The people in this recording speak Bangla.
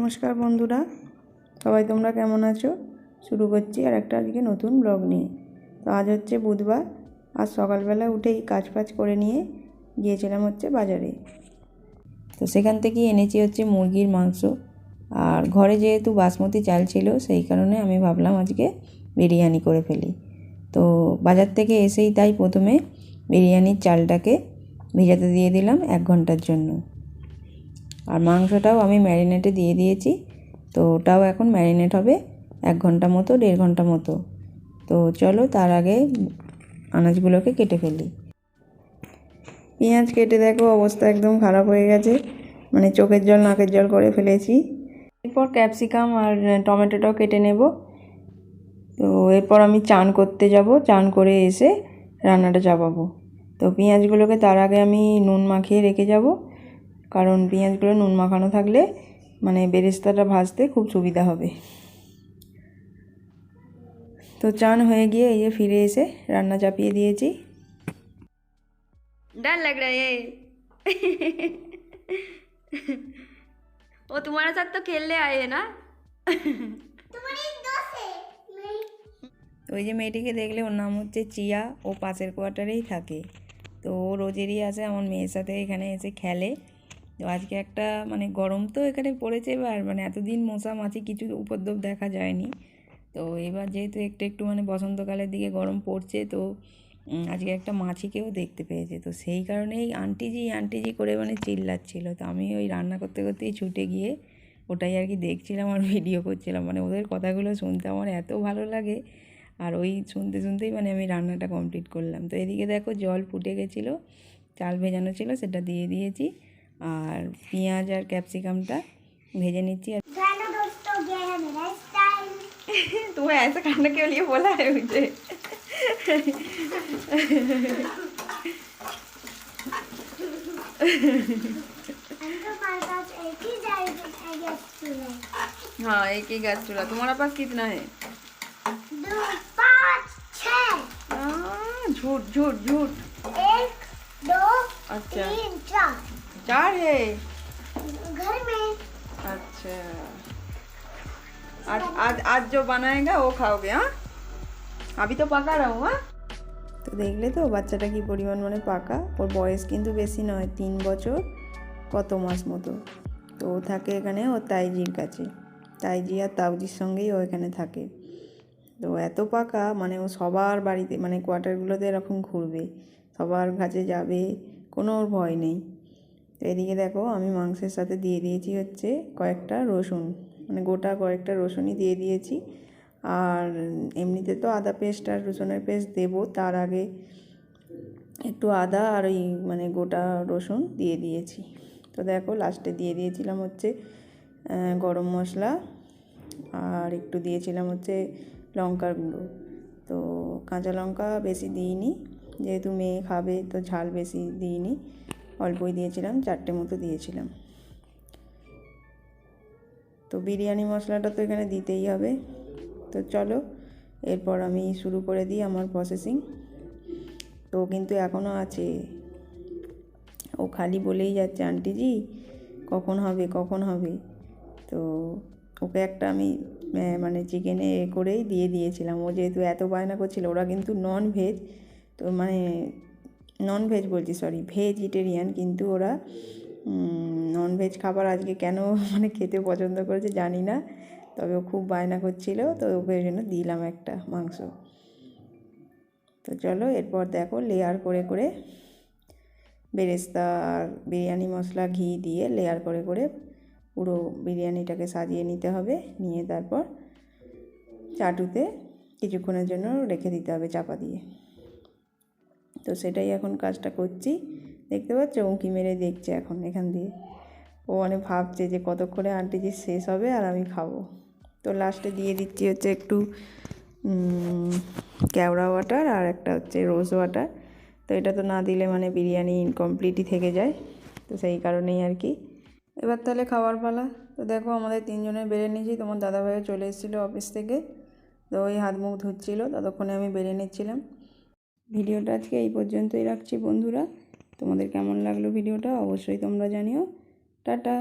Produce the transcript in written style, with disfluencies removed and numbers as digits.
নমস্কার বন্ধুরা, সবাই তোমরা কেমন আছো? শুরু করছি আর একটা আজকে নতুন ব্লগ নিয়ে। তো আজ হচ্ছে বুধবার। আজ সকালবেলা উঠেই কাজ করে নিয়ে গিয়েছিলাম হচ্ছে বাজারে। তো সেখান থেকেই এনেছি হচ্ছে মুরগির মাংস। আর ঘরে যেহেতু বাসমতি চাল ছিল, সেই কারণে আমি ভাবলাম আজকে বিরিয়ানি করে ফেলি। তো বাজার থেকে এসেই তাই প্রথমে বিরিয়ানির চালটাকে ভিজাতে দিয়ে দিলাম 1 ঘন্টার জন্য। আর মাংসটাও আমি ম্যারিনেটে দিয়ে দিয়েছি। তো ওটাও এখন ম্যারিনেট হবে 1 ঘন্টা মতো, 1.5 ঘন্টা মতো। তো চলো তার আগে আনাজগুলোকে কেটে ফেলি। পেঁয়াজ কেটে দেখো অবস্থা একদম খারাপ হয়ে গেছে, মানে চোখের জল নাকের জল করে ফেলেছি। এরপর ক্যাপসিকাম আর টমেটোটাও কেটে নেব। তো এরপর আমি চান করতে যাব, চান করে এসে রান্নাটা চাপাবো। তো পেঁয়াজগুলোকে তার আগে আমি নুন মাখিয়ে রেখে যাব, কারণ পেঁয়াজগুলো নুন মাখানো থাকলে মানে বেরেস্তাটা ভাজতে খুব সুবিধা হবে। তো চান হয়ে গিয়ে এই যে ফিরে এসে রান্না চাপিয়ে দিয়েছি। डर लग रहा है वो तुम्हारे साथ तो खेलने आए हैं ना তো ওই যে মেয়েটিকে দেখলে, ওর নাম হচ্ছে চিয়া, ও পাশের কোয়ার্টারেই থাকে। তো ও রোজেরই আসে আমার মেয়ের সাথে এখানে এসে খেলে। তো আজকে একটা মানে গরম তো এখানে পড়েছে এবার, মানে এতদিন মশা মাছি কিছু উপদ্রব দেখা যায়নি। তো এবার যেহেতু একটু একটু মানে বসন্তকালের দিকে গরম পড়ছে, তো আজকে একটা মাছিকেও দেখতে পেয়েছে। তো সেই কারণেই আন্টিজি করে মানে চিল্লাচ্ছিল। তো আমি ওই রান্না করতে করতেই ছুটে গিয়ে ওটাই আর কি দেখছিলাম আর ভিডিও করছিলাম। মানে ওদের কথাগুলো শুনতে আমার এত ভালো লাগে, আর ওই শুনতেই মানে আমি রান্নাটা কমপ্লিট করলাম। তো এদিকে দেখো জল ফুটে গেছিলো, চাল ভেজানো ছিল সেটা দিয়ে দিয়েছি, আর পেঁয়াজ আর ক্যাপসিকামটা ভেজে নিচ্ছি। तुम्हें ऐसा करने के लिए बोला है मुझे हाँ, एक ही गैस चूल्हा। तुम्हारा पास कितना है? 2, 5, 6। झूठ झूठ झूठ। 1, 2, अच्छा 3, 4 4 है। घर में। अच्छा, आज जो बनाएगा वो खाओगे? हाँ, अभी तो पका रहा हूँ। हाँ, তো দেখলে তো বাচ্চাটা কি পরিমাণ মানে পাকা। ওর বয়স কিন্তু বেশি নয়, 3 বছর কত মাস মতো। তো ও থাকে এখানে ওর তাইজির কাছে। তাইজি আর তাউজির সঙ্গেই ও এখানে থাকে। তো এত পাকা মানে ও সবার বাড়িতে মানে কোয়ার্টারগুলোতে এরকম ঘুরবে, সবার কাছে যাবে, কোনো ওর ভয় নেই। তো এদিকে দেখো আমি মাংসের সাথে দিয়ে দিয়েছি হচ্ছে কয়েকটা রসুন, মানে গোটা কয়েকটা রসুনই দিয়ে দিয়েছি। আর এমনিতে তো আদা পেস্ট আর রসুনের পেস্ট দেবো, তার আগে একটু আদা আর ওই মানে গোটা রসুন দিয়ে দিয়েছি। তো দেখো লাস্টে দিয়ে দিয়েছিলাম হচ্ছে গরম মশলা, আর একটু দিয়েছিলাম হচ্ছে লঙ্কার গুঁড়ো। তো কাঁচা লঙ্কা বেশি দিইনি, যেহেতু মেয়ে খাবে তো ঝাল বেশি দিইনি, অল্পই দিয়েছিলাম, 4টে মতো দিয়েছিলাম। তো বিরিয়ানি মশলাটা তো এখানে দিতেই হবে। তো চলো এরপর আমি শুরু করে দিই আমার প্রসেসিং। তো কিন্তু এখনও আছে, ও খালি বলেই যাচ্ছে আন্টিজি কখন হবে। তো ওকে একটা আমি মানে চিকেনে করেই দিয়ে দিয়েছিলাম। ও যেহেতু এত বায়না করছিল, ওরা কিন্তু নন ভেজ, তো মানে নন ভেজ বলছি সরি ভেজিটেরিয়ান, কিন্তু ওরা নন ভেজ খাবার আজকে কেন মানে খেতে পছন্দ করেছে জানি না, তবে ও খুব বায়না করছিল, তো ওকে ওই জন্য দিলাম একটা মাংস। তো চলো এরপর দেখো লেয়ার করে বেরেস্তা আর বিরিয়ানি মশলা ঘি দিয়ে লেয়ার করে পুরো বিরিয়ানিটাকে সাজিয়ে নিতে হবে। নিয়ে তারপর চাটুতে কিছুক্ষণের জন্য রেখে দিতে হবে চাপা দিয়ে। তো সেটাই এখন কাজটা করছি। দেখতে পাচ্ছ উঁকি মেরে দেখছে এখন এখান দিয়ে, ও মানে ভাবছে যে কতক্ষণে আন্টিজি শেষ হবে আর আমি খাবো। তো লাস্টে দিয়ে দিচ্ছি হচ্ছে একটু কেওড়া ওয়াটার আর একটা হচ্ছে রোজ ওয়াটার। তো এটা তো না দিলে মানে বিরিয়ানি ইনকমপ্লিটই থেকে যায়, তো সেই কারণেই আর কি। এবার তাহলে খাওয়ার পালা। তো দেখো আমাদের 3 জনের বেড়ে নিয়েছি। তোমার দাদাভাইও চলে এসেছিলো অফিস থেকে, তো ওই হাত মুখ ধুচ্ছিলো, ততক্ষণে আমি বেড়ে নিচ্ছিলাম। ভিডিওটা আজকে এই পর্যন্তই রাখছি বন্ধুরা। তোমাদের কেমন লাগলো ভিডিওটা অবশ্যই তোমরা জানিও। টাটা।